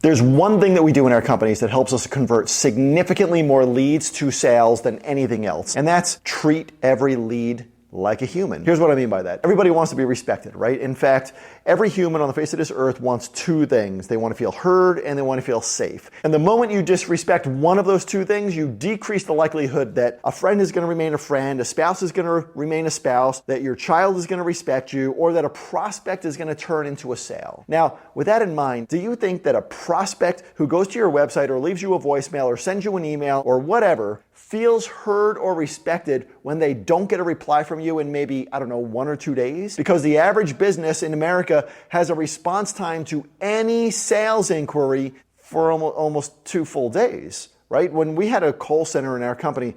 There's one thing that we do in our companies that helps us convert significantly more leads to sales than anything else, and that's treat every lead like a human. Here's what I mean by that. Everybody wants to be respected, right? In fact, every human on the face of this earth wants two things. They want to feel heard and they want to feel safe. And the moment you disrespect one of those two things, you decrease the likelihood that a friend is going to remain a friend, a spouse is going to remain a spouse, that your child is going to respect you, or that a prospect is going to turn into a sale. Now, with that in mind, do you think that a prospect who goes to your website or leaves you a voicemail or sends you an email or whatever feels heard or respected when they don't get a reply from you in maybe, 1 or 2 days? Because the average business in America has a response time to any sales inquiry for almost 2 full days, right? When we had a call center in our company,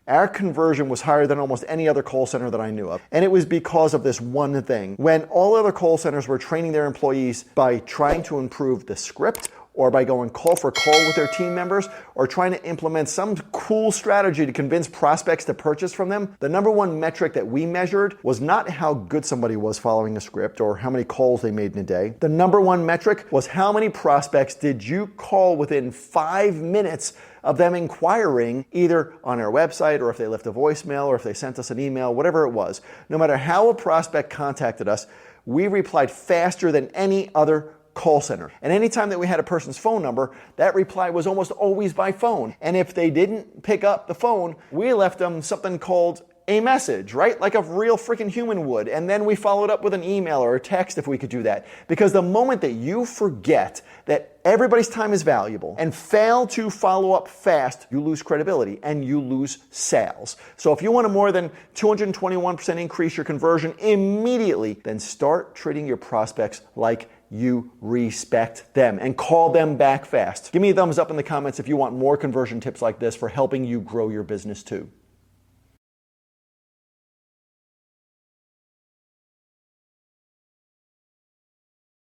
our conversion was higher than almost any other call center that I knew of. And it was because of this one thing. When all other call centers were training their employees by trying to improve the script, or by going call for call with their team members, or trying to implement some cool strategy to convince prospects to purchase from them, the number one metric that we measured was not how good somebody was following a script or how many calls they made in a day. The number one metric was how many prospects did you call within 5 minutes of them inquiring, either on our website or if they left a voicemail or if they sent us an email, whatever it was. No matter how a prospect contacted us, we replied faster than any other call center. And anytime that we had a person's phone number, that reply was almost always by phone. And if they didn't pick up the phone, we left them something called a message, right? Like a real freaking human would. And then we followed up with an email or a text if we could do that. Because the moment that you forget that everybody's time is valuable and fail to follow up fast, you lose credibility and you lose sales. So if you want to more than 221% increase your conversion immediately, then start treating your prospects like you respect them and call them back fast. Give me a thumbs up in the comments if you want more conversion tips like this for helping you grow your business too.